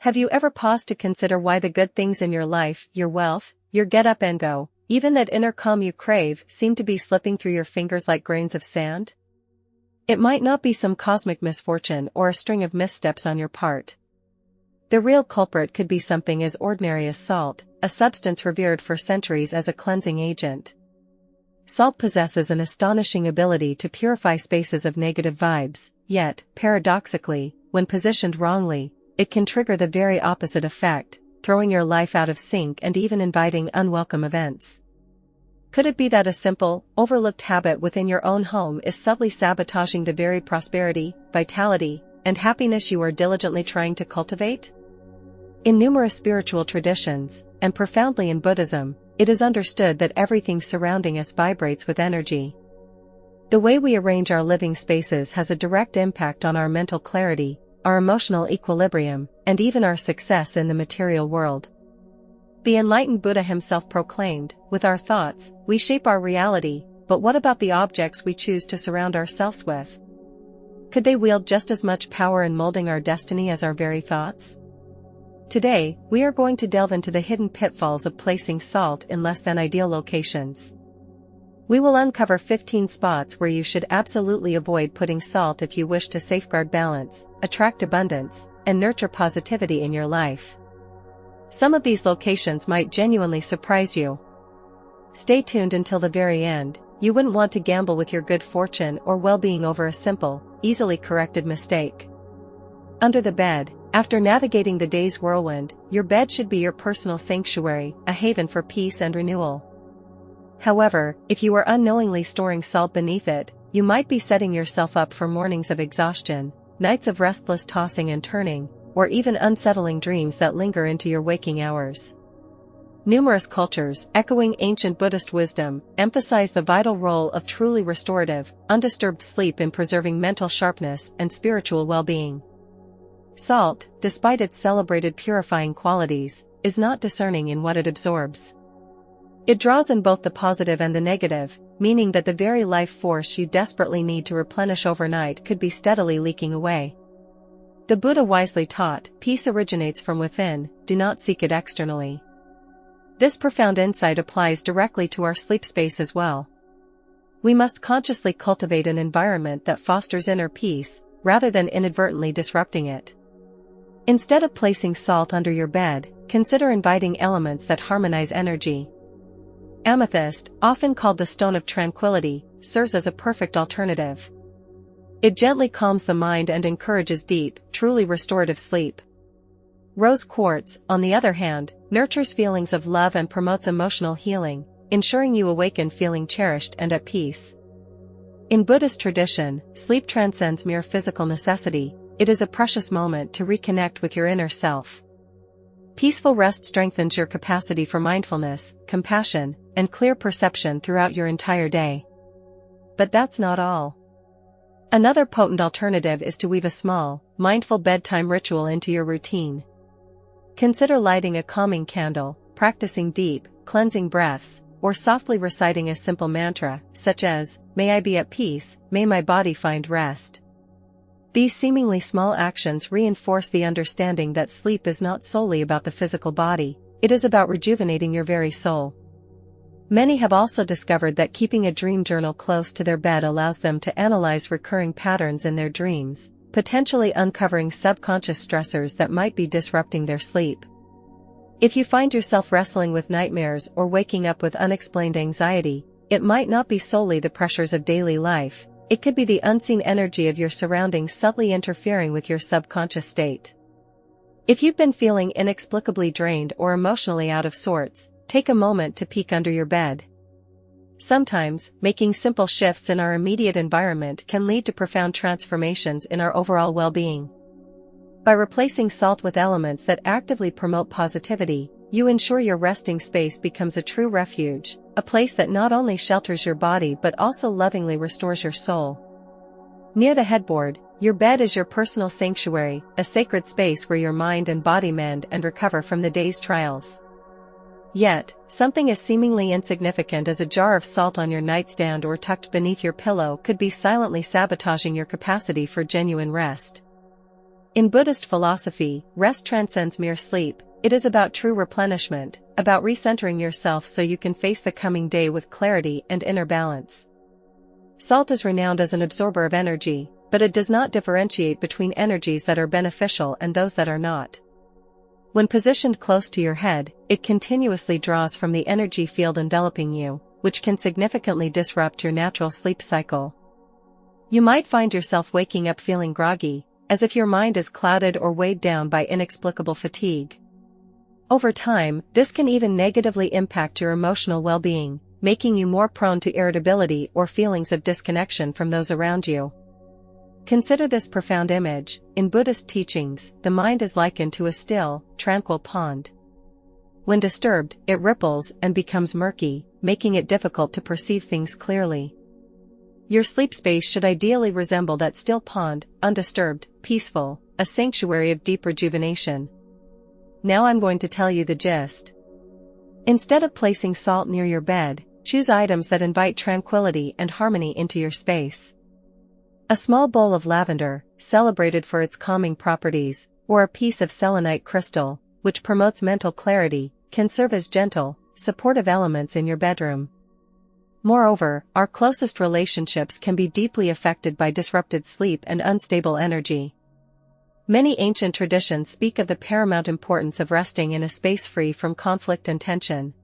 Have you ever paused to consider why the good things in your life, your wealth, your get up and go, even that inner calm you crave, seem to be slipping through your fingers like grains of sand? It might not be some cosmic misfortune or a string of missteps on your part. The real culprit could be something as ordinary as salt, a substance revered for centuries as a cleansing agent. Salt possesses an astonishing ability to purify spaces of negative vibes, yet, paradoxically, when positioned wrongly, it can trigger the very opposite effect, throwing your life out of sync and even inviting unwelcome events. Could it be that a simple, overlooked habit within your own home is subtly sabotaging the very prosperity, vitality, and happiness you are diligently trying to cultivate? In numerous spiritual traditions, and profoundly in Buddhism, it is understood that everything surrounding us vibrates with energy. The way we arrange our living spaces has a direct impact on our mental clarity, our emotional equilibrium, and even our success in the material world. The enlightened Buddha himself proclaimed, "With our thoughts, we shape our reality, but what about the objects we choose to surround ourselves with? Could they wield just as much power in molding our destiny as our very thoughts?" Today, we are going to delve into the hidden pitfalls of placing salt in less than ideal locations. We will uncover 15 spots where you should absolutely avoid putting salt if you wish to safeguard balance, attract abundance, and nurture positivity in your life. Some of these locations might genuinely surprise you. Stay tuned until the very end. You wouldn't want to gamble with your good fortune or well-being over a simple, easily corrected mistake. Under the bed. After navigating the day's whirlwind, your bed should be your personal sanctuary, a haven for peace and renewal. However, if you are unknowingly storing salt beneath it, you might be setting yourself up for mornings of exhaustion, nights of restless tossing and turning, or even unsettling dreams that linger into your waking hours. Numerous cultures, echoing ancient Buddhist wisdom, emphasize the vital role of truly restorative, undisturbed sleep in preserving mental sharpness and spiritual well-being. Salt, despite its celebrated purifying qualities, is not discerning in what it absorbs. It draws in both the positive and the negative, meaning that the very life force you desperately need to replenish overnight could be steadily leaking away. The Buddha wisely taught, "Peace originates from within, do not seek it externally." This profound insight applies directly to our sleep space as well. We must consciously cultivate an environment that fosters inner peace, rather than inadvertently disrupting it. Instead of placing salt under your bed, consider inviting elements that harmonize energy. Amethyst, often called the stone of tranquility, serves as a perfect alternative. It gently calms the mind and encourages deep, truly restorative sleep. Rose quartz, on the other hand, nurtures feelings of love and promotes emotional healing, ensuring you awaken feeling cherished and at peace. In Buddhist tradition, sleep transcends mere physical necessity. It is a precious moment to reconnect with your inner self. Peaceful rest strengthens your capacity for mindfulness, compassion, and clear perception throughout your entire day. But that's not all. Another potent alternative is to weave a small, mindful bedtime ritual into your routine. Consider lighting a calming candle, practicing deep, cleansing breaths, or softly reciting a simple mantra, such as, "May I be at peace, may my body find rest." These seemingly small actions reinforce the understanding that sleep is not solely about the physical body, it is about rejuvenating your very soul. Many have also discovered that keeping a dream journal close to their bed allows them to analyze recurring patterns in their dreams, potentially uncovering subconscious stressors that might be disrupting their sleep. If you find yourself wrestling with nightmares or waking up with unexplained anxiety, it might not be solely the pressures of daily life. It could be the unseen energy of your surroundings subtly interfering with your subconscious state. If you've been feeling inexplicably drained or emotionally out of sorts, take a moment to peek under your bed. Sometimes, making simple shifts in our immediate environment can lead to profound transformations in our overall well-being. By replacing salt with elements that actively promote positivity, you ensure your resting space becomes a true refuge, a place that not only shelters your body but also lovingly restores your soul. Near the headboard, your bed is your personal sanctuary, a sacred space where your mind and body mend and recover from the day's trials. Yet, something as seemingly insignificant as a jar of salt on your nightstand or tucked beneath your pillow could be silently sabotaging your capacity for genuine rest. In Buddhist philosophy, rest transcends mere sleep. It is about true replenishment, about recentering yourself so you can face the coming day with clarity and inner balance. Salt is renowned as an absorber of energy, but it does not differentiate between energies that are beneficial and those that are not. When positioned close to your head, it continuously draws from the energy field enveloping you, which can significantly disrupt your natural sleep cycle. You might find yourself waking up feeling groggy, as if your mind is clouded or weighed down by inexplicable fatigue. Over time, this can even negatively impact your emotional well-being, making you more prone to irritability or feelings of disconnection from those around you. Consider this profound image. In Buddhist teachings, the mind is likened to a still, tranquil pond. When disturbed, it ripples and becomes murky, making it difficult to perceive things clearly. Your sleep space should ideally resemble that still pond, undisturbed, peaceful, a sanctuary of deep rejuvenation. Now I'm going to tell you the gist. Instead of placing salt near your bed, choose items that invite tranquility and harmony into your space. A small bowl of lavender, celebrated for its calming properties, or a piece of selenite crystal, which promotes mental clarity, can serve as gentle, supportive elements in your bedroom. Moreover, our closest relationships can be deeply affected by disrupted sleep and unstable energy. Many ancient traditions speak of the paramount importance of resting in a space free from conflict and tension.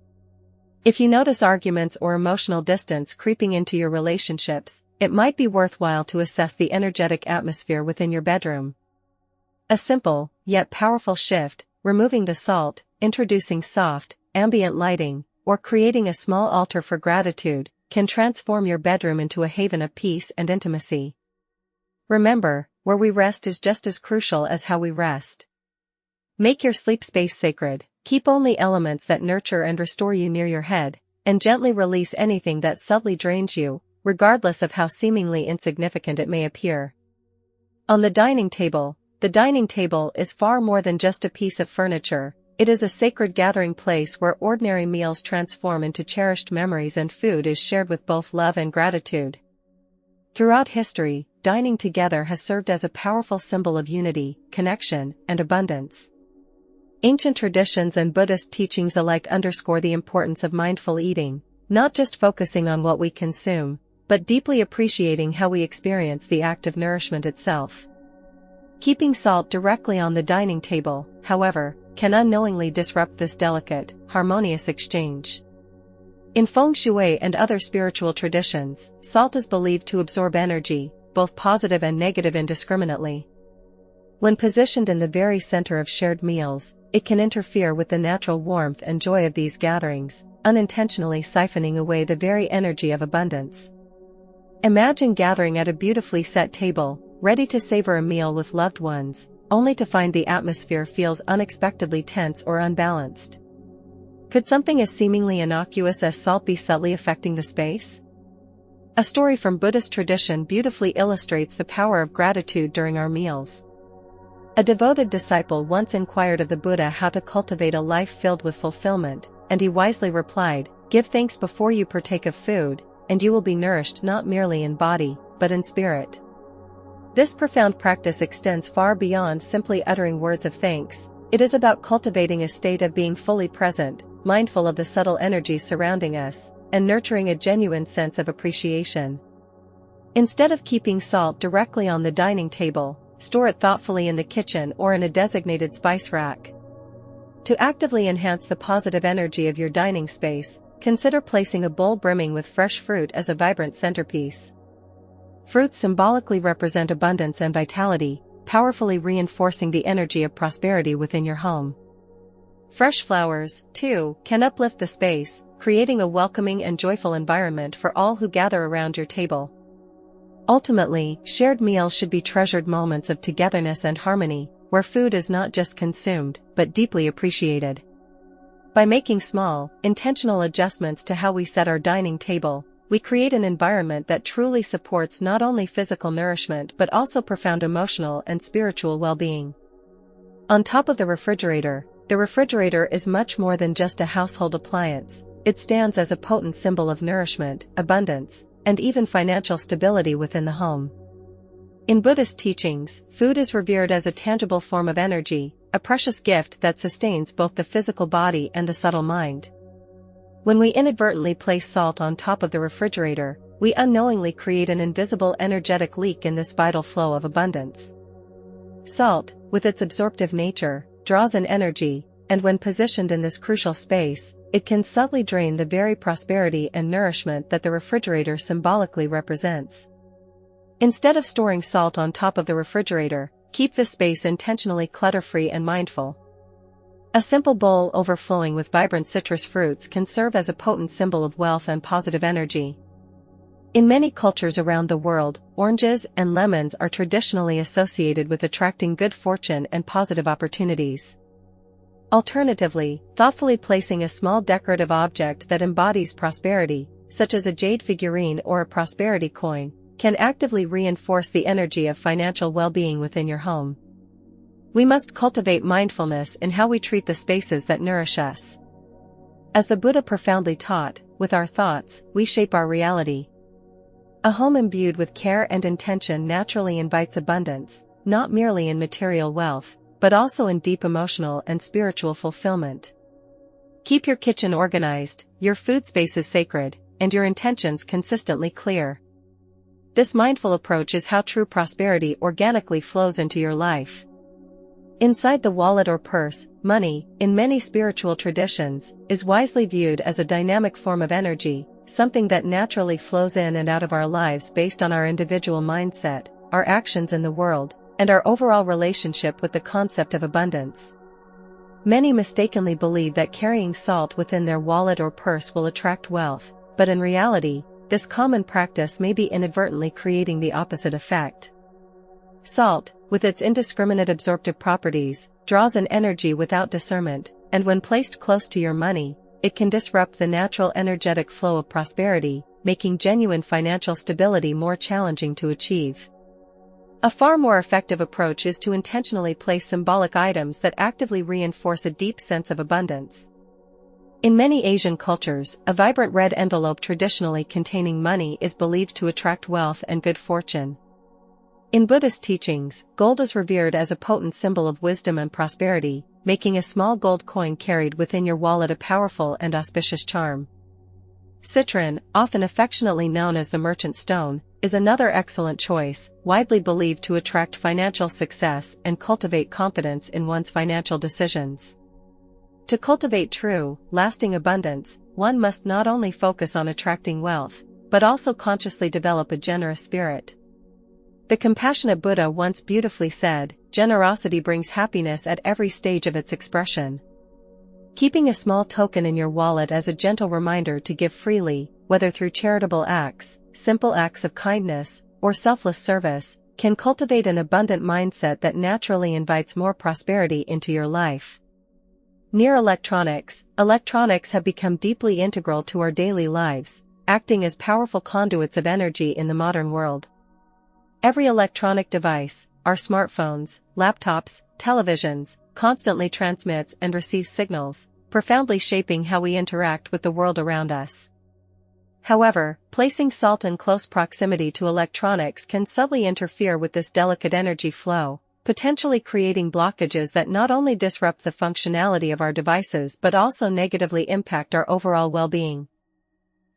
If you notice arguments or emotional distance creeping into your relationships, it might be worthwhile to assess the energetic atmosphere within your bedroom. A simple, yet powerful shift, removing the salt, introducing soft, ambient lighting, or creating a small altar for gratitude, can transform your bedroom into a haven of peace and intimacy. Remember, where we rest is just as crucial as how we rest. Make your sleep space sacred, keep only elements that nurture and restore you near your head, and gently release anything that subtly drains you, regardless of how seemingly insignificant it may appear. On the dining table is far more than just a piece of furniture. It is a sacred gathering place where ordinary meals transform into cherished memories and food is shared with both love and gratitude. Throughout history, dining together has served as a powerful symbol of unity, connection, and abundance. Ancient traditions and Buddhist teachings alike underscore the importance of mindful eating, not just focusing on what we consume, but deeply appreciating how we experience the act of nourishment itself. Keeping salt directly on the dining table, however, can unknowingly disrupt this delicate, harmonious exchange. In feng shui and other spiritual traditions, salt is believed to absorb energy, both positive and negative indiscriminately. When positioned in the very center of shared meals, it can interfere with the natural warmth and joy of these gatherings, unintentionally siphoning away the very energy of abundance. Imagine gathering at a beautifully set table, ready to savor a meal with loved ones, only to find the atmosphere feels unexpectedly tense or unbalanced. Could something as seemingly innocuous as salt be subtly affecting the space? A story from Buddhist tradition beautifully illustrates the power of gratitude during our meals. A devoted disciple once inquired of the Buddha how to cultivate a life filled with fulfillment, and he wisely replied, "Give thanks before you partake of food, and you will be nourished not merely in body, but in spirit." This profound practice extends far beyond simply uttering words of thanks. It is about cultivating a state of being fully present, mindful of the subtle energies surrounding us, and nurturing a genuine sense of appreciation. Instead of keeping salt directly on the dining table, store it thoughtfully in the kitchen or in a designated spice rack. To actively enhance the positive energy of your dining space, consider placing a bowl brimming with fresh fruit as a vibrant centerpiece. Fruits symbolically represent abundance and vitality, powerfully reinforcing the energy of prosperity within your home. Fresh flowers, too, can uplift the space, creating a welcoming and joyful environment for all who gather around your table. Ultimately, shared meals should be treasured moments of togetherness and harmony, where food is not just consumed, but deeply appreciated. By making small, intentional adjustments to how we set our dining table, we create an environment that truly supports not only physical nourishment but also profound emotional and spiritual well-being. On top of the refrigerator is much more than just a household appliance. It stands as a potent symbol of nourishment, abundance, and even financial stability within the home. In Buddhist teachings, food is revered as a tangible form of energy, a precious gift that sustains both the physical body and the subtle mind. When we inadvertently place salt on top of the refrigerator, we unknowingly create an invisible energetic leak in this vital flow of abundance. Salt, with its absorptive nature, draws in energy, and when positioned in this crucial space, it can subtly drain the very prosperity and nourishment that the refrigerator symbolically represents. Instead of storing salt on top of the refrigerator, keep this space intentionally clutter-free and mindful. A simple bowl overflowing with vibrant citrus fruits can serve as a potent symbol of wealth and positive energy. In many cultures around the world, oranges and lemons are traditionally associated with attracting good fortune and positive opportunities. Alternatively, thoughtfully placing a small decorative object that embodies prosperity, such as a jade figurine or a prosperity coin, can actively reinforce the energy of financial well-being within your home. We must cultivate mindfulness in how we treat the spaces that nourish us. As the Buddha profoundly taught, with our thoughts, we shape our reality. A home imbued with care and intention naturally invites abundance, not merely in material wealth, but also in deep emotional and spiritual fulfillment. Keep your kitchen organized, your food spaces sacred, and your intentions consistently clear. This mindful approach is how true prosperity organically flows into your life. Inside the wallet or purse, money, in many spiritual traditions, is wisely viewed as a dynamic form of energy, something that naturally flows in and out of our lives based on our individual mindset, our actions in the world, and our overall relationship with the concept of abundance. Many mistakenly believe that carrying salt within their wallet or purse will attract wealth, but in reality, this common practice may be inadvertently creating the opposite effect. Salt, with its indiscriminate absorptive properties, draws in energy without discernment, and when placed close to your money, it can disrupt the natural energetic flow of prosperity, making genuine financial stability more challenging to achieve. A far more effective approach is to intentionally place symbolic items that actively reinforce a deep sense of abundance. In many Asian cultures, a vibrant red envelope traditionally containing money is believed to attract wealth and good fortune. In Buddhist teachings, gold is revered as a potent symbol of wisdom and prosperity, making a small gold coin carried within your wallet a powerful and auspicious charm. Citron, often affectionately known as the merchant stone, is another excellent choice, widely believed to attract financial success and cultivate confidence in one's financial decisions. To cultivate true, lasting abundance, one must not only focus on attracting wealth, but also consciously develop a generous spirit. The compassionate Buddha once beautifully said, "Generosity brings happiness at every stage of its expression." Keeping a small token in your wallet as a gentle reminder to give freely, whether through charitable acts, simple acts of kindness, or selfless service, can cultivate an abundant mindset that naturally invites more prosperity into your life. Near electronics have become deeply integral to our daily lives, acting as powerful conduits of energy in the modern world. Every electronic device, our smartphones, laptops, televisions, constantly transmits and receives signals, profoundly shaping how we interact with the world around us. However, placing salt in close proximity to electronics can subtly interfere with this delicate energy flow, potentially creating blockages that not only disrupt the functionality of our devices but also negatively impact our overall well-being.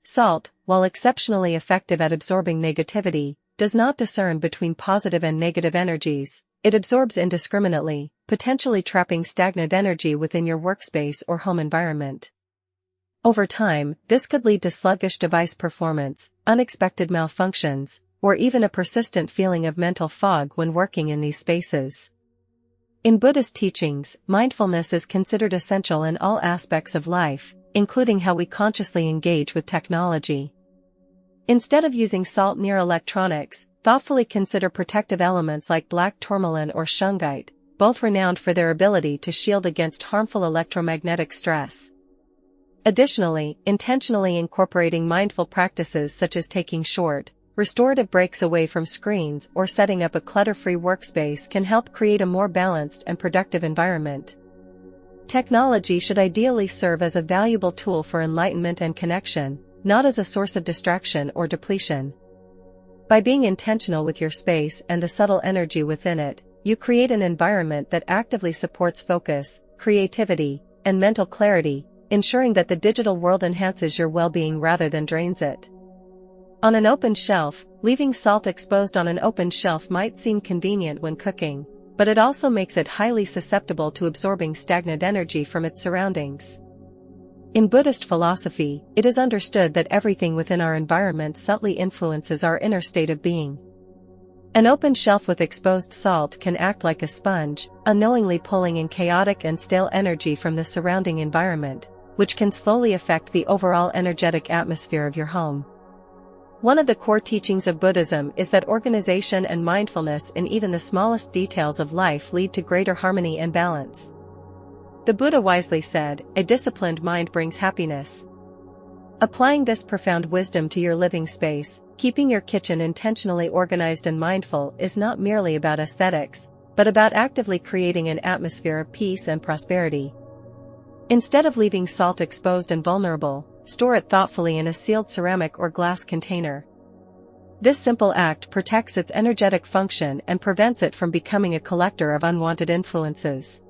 Salt, while exceptionally effective at absorbing negativity, does not discern between positive and negative energies. It absorbs indiscriminately, potentially trapping stagnant energy within your workspace or home environment. Over time, this could lead to sluggish device performance, unexpected malfunctions, or even a persistent feeling of mental fog when working in these spaces. In Buddhist teachings, mindfulness is considered essential in all aspects of life, including how we consciously engage with technology. Instead of using salt near electronics, thoughtfully consider protective elements like black tourmaline or shungite, both renowned for their ability to shield against harmful electromagnetic stress. Additionally, intentionally incorporating mindful practices such as taking short, restorative breaks away from screens or setting up a clutter-free workspace can help create a more balanced and productive environment. Technology should ideally serve as a valuable tool for enlightenment and connection, not as a source of distraction or depletion. By being intentional with your space and the subtle energy within it, you create an environment that actively supports focus, creativity, and mental clarity, ensuring that the digital world enhances your well-being rather than drains it. On an open shelf, leaving salt exposed on an open shelf might seem convenient when cooking, but it also makes it highly susceptible to absorbing stagnant energy from its surroundings. In Buddhist philosophy, it is understood that everything within our environment subtly influences our inner state of being. An open shelf with exposed salt can act like a sponge, unknowingly pulling in chaotic and stale energy from the surrounding environment, which can slowly affect the overall energetic atmosphere of your home. One of the core teachings of Buddhism is that organization and mindfulness in even the smallest details of life lead to greater harmony and balance. The Buddha wisely said, "A disciplined mind brings happiness." Applying this profound wisdom to your living space, keeping your kitchen intentionally organized and mindful is not merely about aesthetics, but about actively creating an atmosphere of peace and prosperity. Instead of leaving salt exposed and vulnerable, store it thoughtfully in a sealed ceramic or glass container. This simple act protects its energetic function and prevents it from becoming a collector of unwanted influences.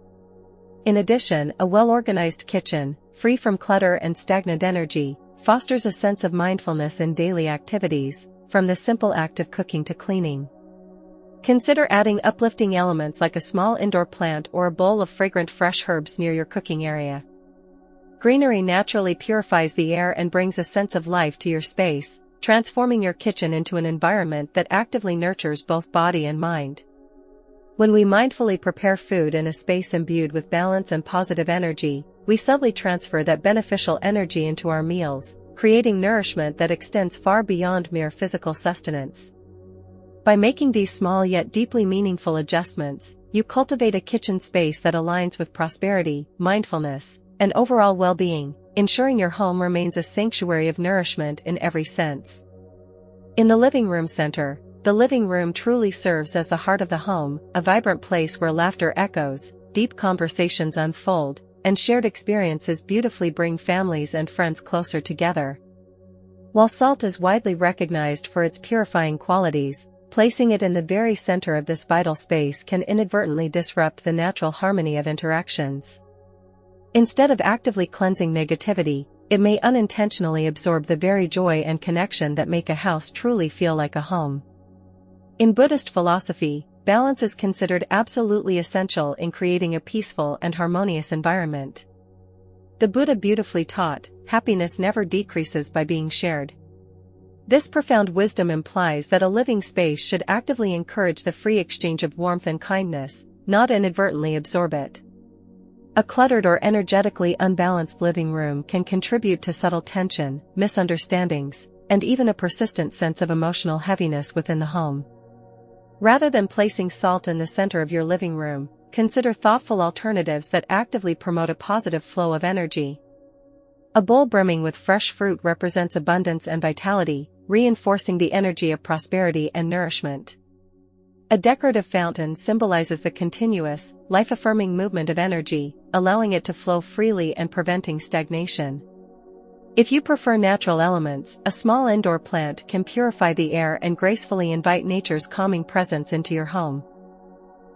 In addition, a well-organized kitchen, free from clutter and stagnant energy, fosters a sense of mindfulness in daily activities, from the simple act of cooking to cleaning. Consider adding uplifting elements like a small indoor plant or a bowl of fragrant fresh herbs near your cooking area. Greenery naturally purifies the air and brings a sense of life to your space, transforming your kitchen into an environment that actively nurtures both body and mind. When we mindfully prepare food in a space imbued with balance and positive energy, we subtly transfer that beneficial energy into our meals, creating nourishment that extends far beyond mere physical sustenance. By making these small yet deeply meaningful adjustments, you cultivate a kitchen space that aligns with prosperity, mindfulness, and overall well-being, ensuring your home remains a sanctuary of nourishment in every sense. In the living room center, the living room truly serves as the heart of the home, a vibrant place where laughter echoes, deep conversations unfold, and shared experiences beautifully bring families and friends closer together. While salt is widely recognized for its purifying qualities, placing it in the very center of this vital space can inadvertently disrupt the natural harmony of interactions. Instead of actively cleansing negativity, it may unintentionally absorb the very joy and connection that make a house truly feel like a home. In Buddhist philosophy, balance is considered absolutely essential in creating a peaceful and harmonious environment. The Buddha beautifully taught, happiness never decreases by being shared. This profound wisdom implies that a living space should actively encourage the free exchange of warmth and kindness, not inadvertently absorb it. A cluttered or energetically unbalanced living room can contribute to subtle tension, misunderstandings, and even a persistent sense of emotional heaviness within the home. Rather than placing salt in the center of your living room, consider thoughtful alternatives that actively promote a positive flow of energy. A bowl brimming with fresh fruit represents abundance and vitality, reinforcing the energy of prosperity and nourishment. A decorative fountain symbolizes the continuous, life-affirming movement of energy, allowing it to flow freely and preventing stagnation. If you prefer natural elements, a small indoor plant can purify the air and gracefully invite nature's calming presence into your home.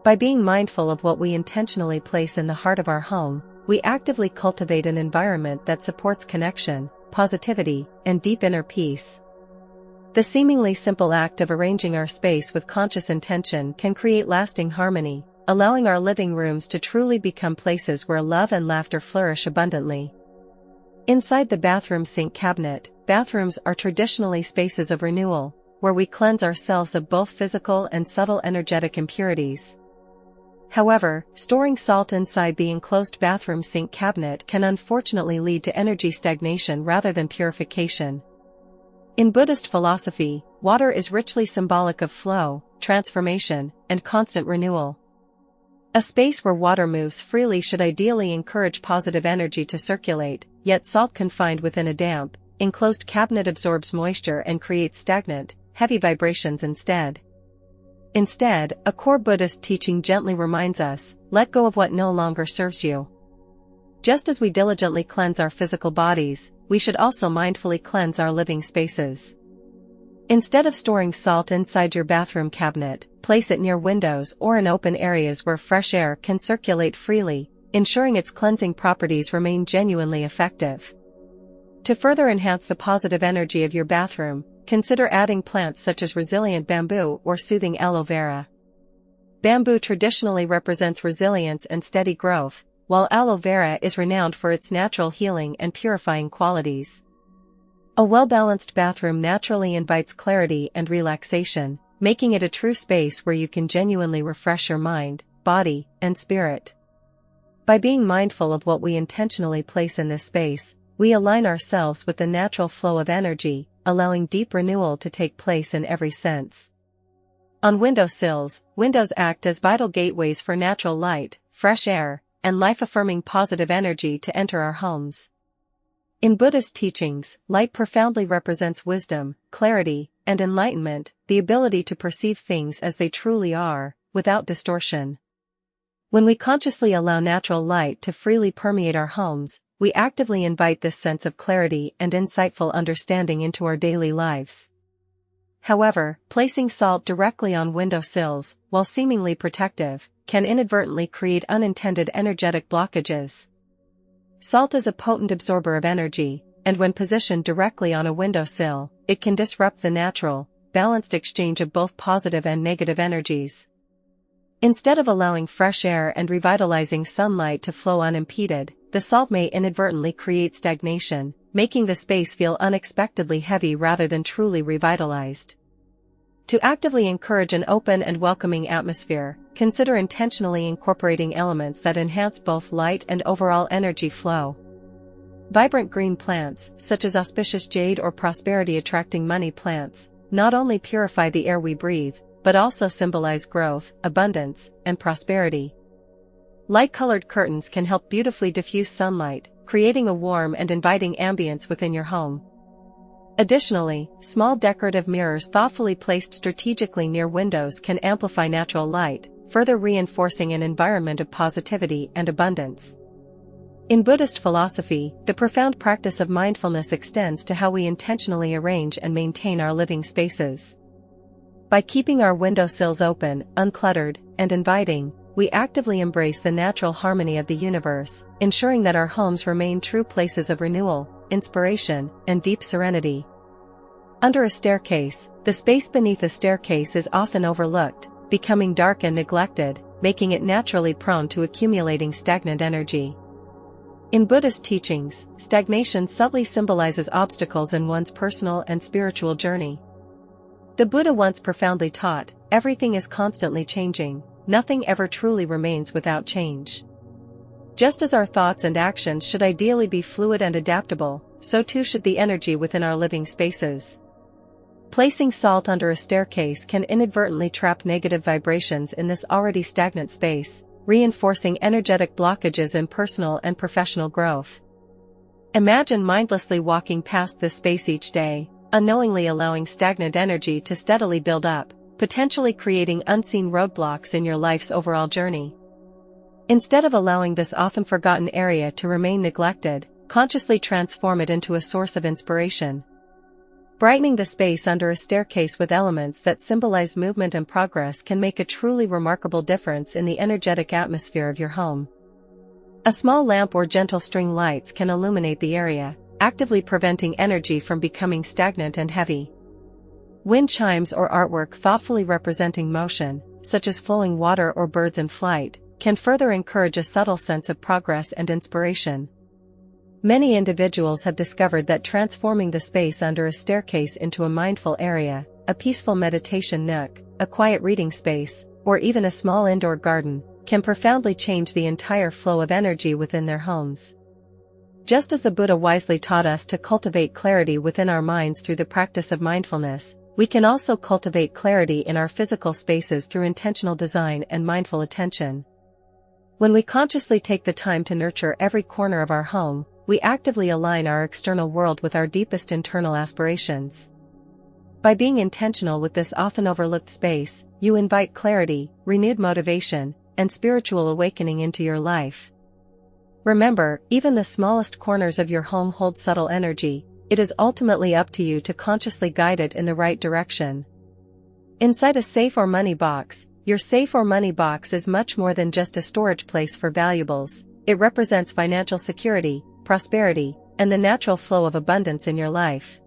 By being mindful of what we intentionally place in the heart of our home, we actively cultivate an environment that supports connection, positivity, and deep inner peace. The seemingly simple act of arranging our space with conscious intention can create lasting harmony, allowing our living rooms to truly become places where love and laughter flourish abundantly. Inside the bathroom sink cabinet, bathrooms are traditionally spaces of renewal, where we cleanse ourselves of both physical and subtle energetic impurities. However, storing salt inside the enclosed bathroom sink cabinet can unfortunately lead to energy stagnation rather than purification. In Buddhist philosophy, water is richly symbolic of flow, transformation, and constant renewal. A space where water moves freely should ideally encourage positive energy to circulate, yet salt confined within a damp, enclosed cabinet absorbs moisture and creates stagnant, heavy vibrations instead. Instead, a core Buddhist teaching gently reminds us, let go of what no longer serves you. Just as we diligently cleanse our physical bodies, we should also mindfully cleanse our living spaces. Instead of storing salt inside your bathroom cabinet, place it near windows or in open areas where fresh air can circulate freely, ensuring its cleansing properties remain genuinely effective. To further enhance the positive energy of your bathroom, consider adding plants such as resilient bamboo or soothing aloe vera. Bamboo traditionally represents resilience and steady growth, while aloe vera is renowned for its natural healing and purifying qualities. A well-balanced bathroom naturally invites clarity and relaxation, making it a true space where you can genuinely refresh your mind, body, and spirit. By being mindful of what we intentionally place in this space, we align ourselves with the natural flow of energy, allowing deep renewal to take place in every sense. On windowsills, windows act as vital gateways for natural light, fresh air, and life-affirming positive energy to enter our homes. In Buddhist teachings, light profoundly represents wisdom, clarity, and enlightenment, the ability to perceive things as they truly are, without distortion. When we consciously allow natural light to freely permeate our homes, we actively invite this sense of clarity and insightful understanding into our daily lives. However, placing salt directly on windowsills, while seemingly protective, can inadvertently create unintended energetic blockages. Salt is a potent absorber of energy, and when positioned directly on a windowsill, it can disrupt the natural, balanced exchange of both positive and negative energies. Instead of allowing fresh air and revitalizing sunlight to flow unimpeded, the salt may inadvertently create stagnation, making the space feel unexpectedly heavy rather than truly revitalized. To actively encourage an open and welcoming atmosphere, consider intentionally incorporating elements that enhance both light and overall energy flow. Vibrant green plants, such as auspicious jade or prosperity-attracting money plants, not only purify the air we breathe, but also symbolize growth, abundance, and prosperity. Light-colored curtains can help beautifully diffuse sunlight, creating a warm and inviting ambience within your home. Additionally, small decorative mirrors thoughtfully placed strategically near windows can amplify natural light, further reinforcing an environment of positivity and abundance. In Buddhist philosophy, the profound practice of mindfulness extends to how we intentionally arrange and maintain our living spaces. By keeping our windowsills open, uncluttered, and inviting, we actively embrace the natural harmony of the universe, ensuring that our homes remain true places of renewal, inspiration, and deep serenity. Under a staircase, the space beneath a staircase is often overlooked, becoming dark and neglected, making it naturally prone to accumulating stagnant energy. In Buddhist teachings, stagnation subtly symbolizes obstacles in one's personal and spiritual journey. The Buddha once profoundly taught, "Everything is constantly changing, nothing ever truly remains without change." Just as our thoughts and actions should ideally be fluid and adaptable, so too should the energy within our living spaces. Placing salt under a staircase can inadvertently trap negative vibrations in this already stagnant space, reinforcing energetic blockages in personal and professional growth. Imagine mindlessly walking past this space each day, unknowingly allowing stagnant energy to steadily build up, potentially creating unseen roadblocks in your life's overall journey. Instead of allowing this often forgotten area to remain neglected, consciously transform it into a source of inspiration. Brightening the space under a staircase with elements that symbolize movement and progress can make a truly remarkable difference in the energetic atmosphere of your home. A small lamp or gentle string lights can illuminate the area, actively preventing energy from becoming stagnant and heavy. Wind chimes or artwork thoughtfully representing motion, such as flowing water or birds in flight, can further encourage a subtle sense of progress and inspiration. Many individuals have discovered that transforming the space under a staircase into a mindful area, a peaceful meditation nook, a quiet reading space, or even a small indoor garden, can profoundly change the entire flow of energy within their homes. Just as the Buddha wisely taught us to cultivate clarity within our minds through the practice of mindfulness, we can also cultivate clarity in our physical spaces through intentional design and mindful attention. When we consciously take the time to nurture every corner of our home, we actively align our external world with our deepest internal aspirations. By being intentional with this often overlooked space, you invite clarity, renewed motivation, and spiritual awakening into your life. Remember, even the smallest corners of your home hold subtle energy, it is ultimately up to you to consciously guide it in the right direction. Inside a safe or money box, your safe or money box is much more than just a storage place for valuables. It represents financial security, prosperity, and the natural flow of abundance in your life.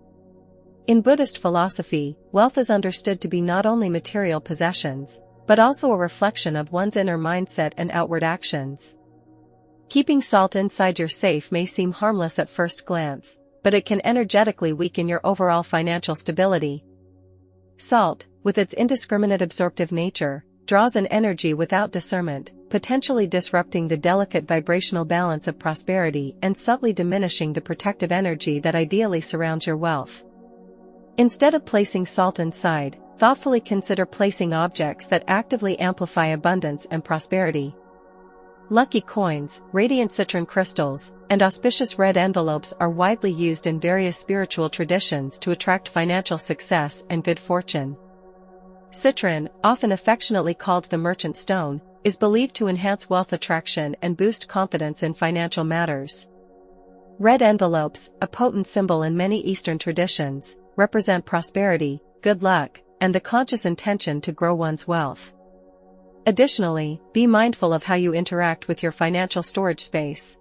In Buddhist philosophy, wealth is understood to be not only material possessions, but also a reflection of one's inner mindset and outward actions. Keeping salt inside your safe may seem harmless at first glance, but it can energetically weaken your overall financial stability. Salt, with its indiscriminate absorptive nature, draws in energy without discernment, potentially disrupting the delicate vibrational balance of prosperity and subtly diminishing the protective energy that ideally surrounds your wealth. Instead of placing salt inside, thoughtfully consider placing objects that actively amplify abundance and prosperity. Lucky coins, radiant citron crystals, and auspicious red envelopes are widely used in various spiritual traditions to attract financial success and good fortune. Citron, often affectionately called the merchant stone, is believed to enhance wealth attraction and boost confidence in financial matters. Red envelopes, a potent symbol in many Eastern traditions, represent prosperity, good luck, and the conscious intention to grow one's wealth. Additionally, be mindful of how you interact with your financial storage space.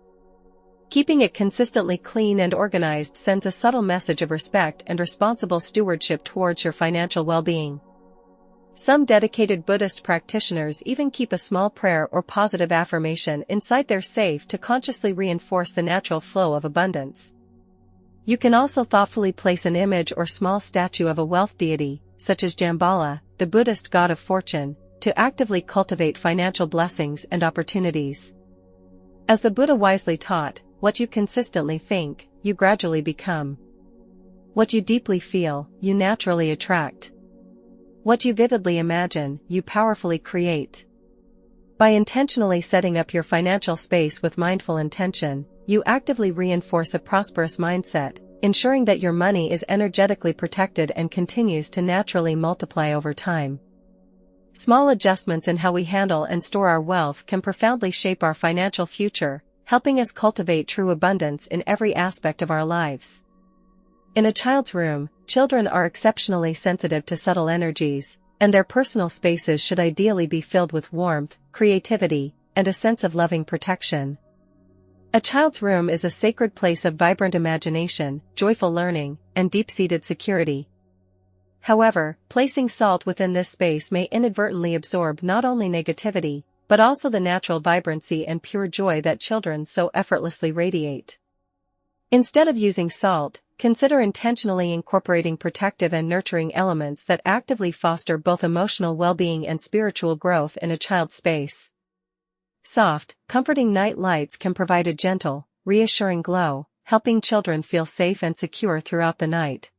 Keeping it consistently clean and organized sends a subtle message of respect and responsible stewardship towards your financial well-being. Some dedicated Buddhist practitioners even keep a small prayer or positive affirmation inside their safe to consciously reinforce the natural flow of abundance. You can also thoughtfully place an image or small statue of a wealth deity, such as Shambhala, the Buddhist god of fortune, to actively cultivate financial blessings and opportunities. As the Buddha wisely taught, what you consistently think, you gradually become. What you deeply feel, you naturally attract. What you vividly imagine, you powerfully create. By intentionally setting up your financial space with mindful intention, you actively reinforce a prosperous mindset, ensuring that your money is energetically protected and continues to naturally multiply over time. Small adjustments in how we handle and store our wealth can profoundly shape our financial future, helping us cultivate true abundance in every aspect of our lives. In a child's room, children are exceptionally sensitive to subtle energies, and their personal spaces should ideally be filled with warmth, creativity, and a sense of loving protection. A child's room is a sacred place of vibrant imagination, joyful learning, and deep-seated security. However, placing salt within this space may inadvertently absorb not only negativity, but also the natural vibrancy and pure joy that children so effortlessly radiate. Instead of using salt, consider intentionally incorporating protective and nurturing elements that actively foster both emotional well-being and spiritual growth in a child's space. Soft, comforting night lights can provide a gentle, reassuring glow, helping children feel safe and secure throughout the night.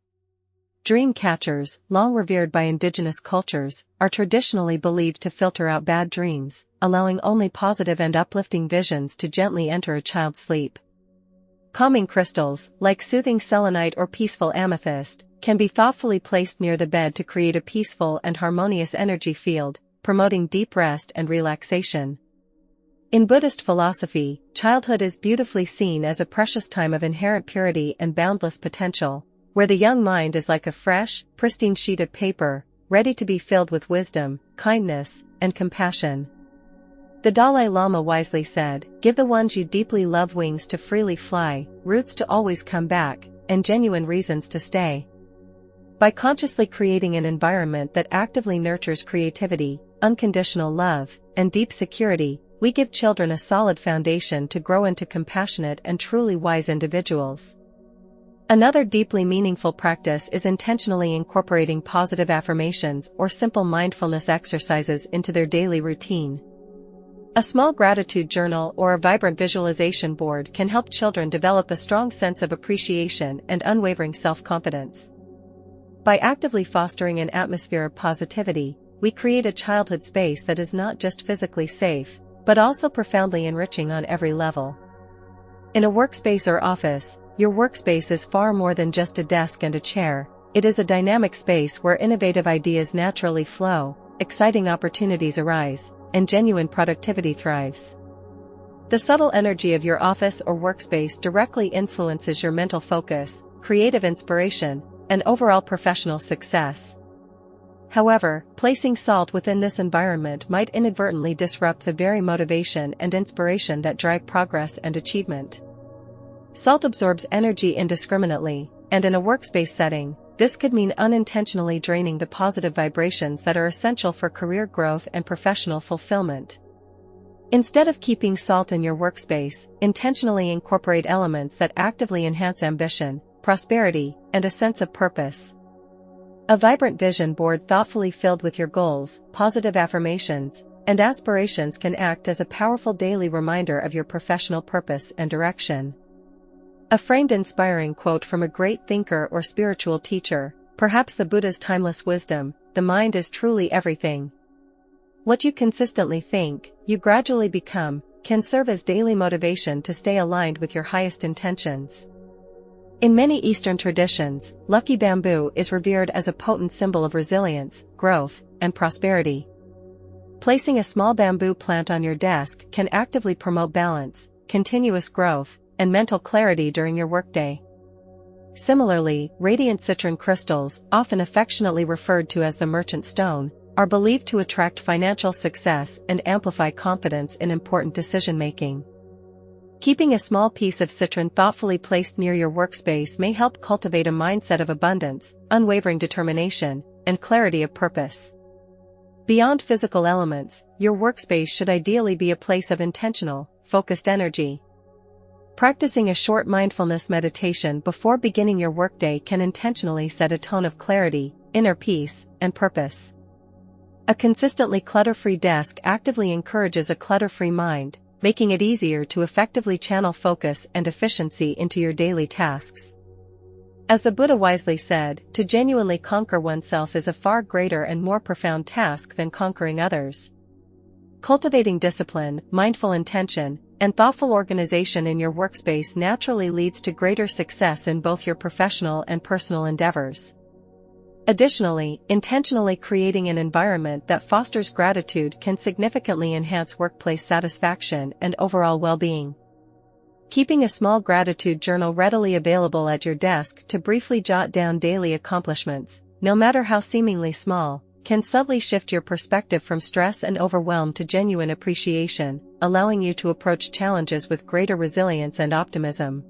Dream catchers, long revered by indigenous cultures, are traditionally believed to filter out bad dreams, allowing only positive and uplifting visions to gently enter a child's sleep. Calming crystals, like soothing selenite or peaceful amethyst, can be thoughtfully placed near the bed to create a peaceful and harmonious energy field, promoting deep rest and relaxation. In Buddhist philosophy, childhood is beautifully seen as a precious time of inherent purity and boundless potential, where the young mind is like a fresh, pristine sheet of paper, ready to be filled with wisdom, kindness, and compassion. The Dalai Lama wisely said, "Give the ones you deeply love wings to freely fly, roots to always come back, and genuine reasons to stay." By consciously creating an environment that actively nurtures creativity, unconditional love, and deep security, we give children a solid foundation to grow into compassionate and truly wise individuals. Another deeply meaningful practice is intentionally incorporating positive affirmations or simple mindfulness exercises into their daily routine. A small gratitude journal or a vibrant visualization board can help children develop a strong sense of appreciation and unwavering self-confidence. By actively fostering an atmosphere of positivity, we create a childhood space that is not just physically safe, but also profoundly enriching on every level. In a workspace or office, your workspace is far more than just a desk and a chair. It is a dynamic space where innovative ideas naturally flow, exciting opportunities arise, and genuine productivity thrives. The subtle energy of your office or workspace directly influences your mental focus, creative inspiration, and overall professional success. However, placing salt within this environment might inadvertently disrupt the very motivation and inspiration that drive progress and achievement. Salt absorbs energy indiscriminately, and in a workspace setting, this could mean unintentionally draining the positive vibrations that are essential for career growth and professional fulfillment. Instead of keeping salt in your workspace, intentionally incorporate elements that actively enhance ambition, prosperity, and a sense of purpose. A vibrant vision board thoughtfully filled with your goals, positive affirmations, and aspirations can act as a powerful daily reminder of your professional purpose and direction. A framed inspiring quote from a great thinker or spiritual teacher, perhaps the Buddha's timeless wisdom, "The mind is truly everything. What you consistently think, you gradually become," can serve as daily motivation to stay aligned with your highest intentions. In many Eastern traditions, lucky bamboo is revered as a potent symbol of resilience, growth, and prosperity. Placing a small bamboo plant on your desk can actively promote balance, continuous growth, and mental clarity during your workday. Similarly, radiant citron crystals, often affectionately referred to as the merchant stone, are believed to attract financial success and amplify confidence in important decision-making. Keeping a small piece of citron thoughtfully placed near your workspace may help cultivate a mindset of abundance, unwavering determination, and clarity of purpose. Beyond physical elements, your workspace should ideally be a place of intentional, focused energy. Practicing a short mindfulness meditation before beginning your workday can intentionally set a tone of clarity, inner peace, and purpose. A consistently clutter-free desk actively encourages a clutter-free mind, making it easier to effectively channel focus and efficiency into your daily tasks. As the Buddha wisely said, to genuinely conquer oneself is a far greater and more profound task than conquering others. Cultivating discipline, mindful intention, and thoughtful organization in your workspace naturally leads to greater success in both your professional and personal endeavors. Additionally, intentionally creating an environment that fosters gratitude can significantly enhance workplace satisfaction and overall well-being. Keeping a small gratitude journal readily available at your desk to briefly jot down daily accomplishments, no matter how seemingly small, can subtly shift your perspective from stress and overwhelm to genuine appreciation, allowing you to approach challenges with greater resilience and optimism.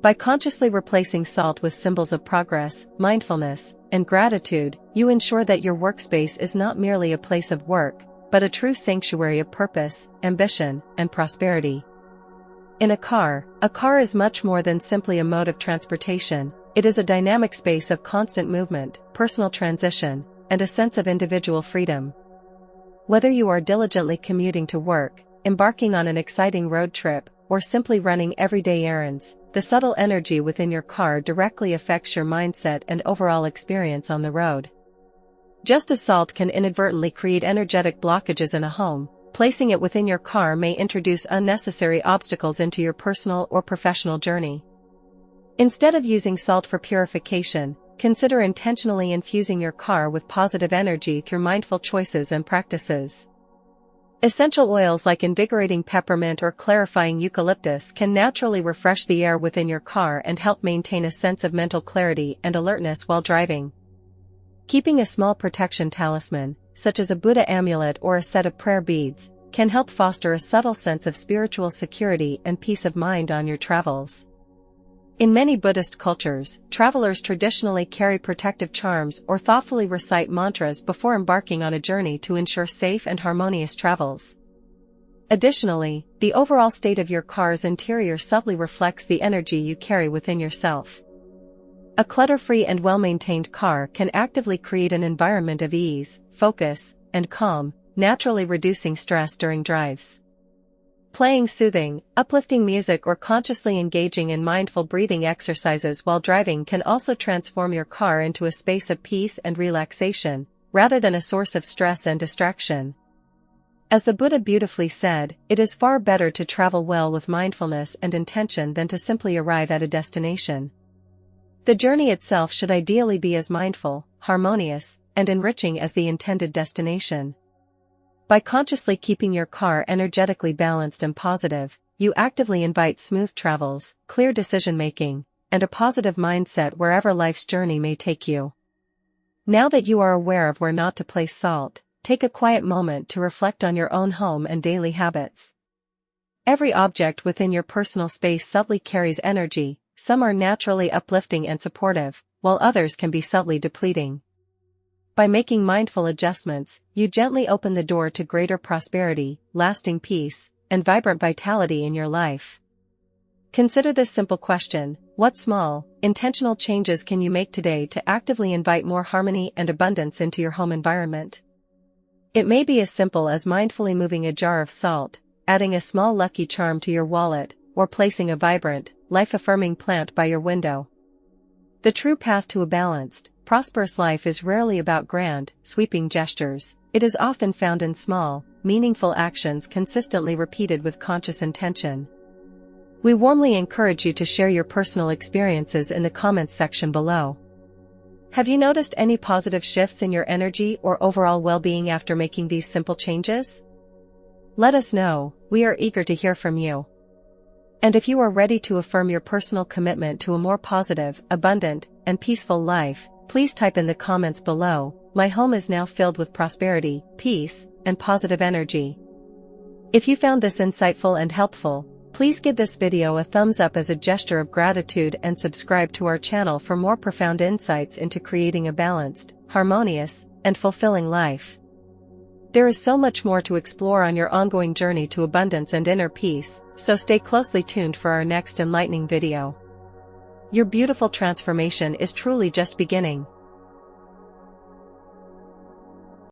By consciously replacing salt with symbols of progress, mindfulness, and gratitude, you ensure that your workspace is not merely a place of work, but a true sanctuary of purpose, ambition, and prosperity. In a car is much more than simply a mode of transportation. It is a dynamic space of constant movement, personal transition, and a sense of individual freedom. Whether you are diligently commuting to work, embarking on an exciting road trip, or simply running everyday errands, the subtle energy within your car directly affects your mindset and overall experience on the road. Just as salt can inadvertently create energetic blockages in a home, placing it within your car may introduce unnecessary obstacles into your personal or professional journey. Instead of using salt for purification, consider intentionally infusing your car with positive energy through mindful choices and practices. Essential oils like invigorating peppermint or clarifying eucalyptus can naturally refresh the air within your car and help maintain a sense of mental clarity and alertness while driving. Keeping a small protection talisman, such as a Buddha amulet or a set of prayer beads, can help foster a subtle sense of spiritual security and peace of mind on your travels. In many Buddhist cultures, travelers traditionally carry protective charms or thoughtfully recite mantras before embarking on a journey to ensure safe and harmonious travels. Additionally, the overall state of your car's interior subtly reflects the energy you carry within yourself. A clutter-free and well-maintained car can actively create an environment of ease, focus, and calm, naturally reducing stress during drives. Playing soothing, uplifting music or consciously engaging in mindful breathing exercises while driving can also transform your car into a space of peace and relaxation, rather than a source of stress and distraction. As the Buddha beautifully said, it is far better to travel well with mindfulness and intention than to simply arrive at a destination. The journey itself should ideally be as mindful, harmonious, and enriching as the intended destination. By consciously keeping your car energetically balanced and positive, you actively invite smooth travels, clear decision-making, and a positive mindset wherever life's journey may take you. Now that you are aware of where not to place salt, take a quiet moment to reflect on your own home and daily habits. Every object within your personal space subtly carries energy. Some are naturally uplifting and supportive, while others can be subtly depleting. By making mindful adjustments, you gently open the door to greater prosperity, lasting peace, and vibrant vitality in your life. Consider this simple question: what small, intentional changes can you make today to actively invite more harmony and abundance into your home environment? It may be as simple as mindfully moving a jar of salt, adding a small lucky charm to your wallet, or placing a vibrant, life-affirming plant by your window. The true path to a balanced, prosperous life is rarely about grand, sweeping gestures. It is often found in small, meaningful actions consistently repeated with conscious intention. We warmly encourage you to share your personal experiences in the comments section below. Have you noticed any positive shifts in your energy or overall well-being after making these simple changes? Let us know. We are eager to hear from you. And if you are ready to affirm your personal commitment to a more positive, abundant, and peaceful life, please type in the comments below: "My home is now filled with prosperity, peace, and positive energy." If you found this insightful and helpful, please give this video a thumbs up as a gesture of gratitude and subscribe to our channel for more profound insights into creating a balanced, harmonious, and fulfilling life. There is so much more to explore on your ongoing journey to abundance and inner peace, so stay closely tuned for our next enlightening video. Your beautiful transformation is truly just beginning.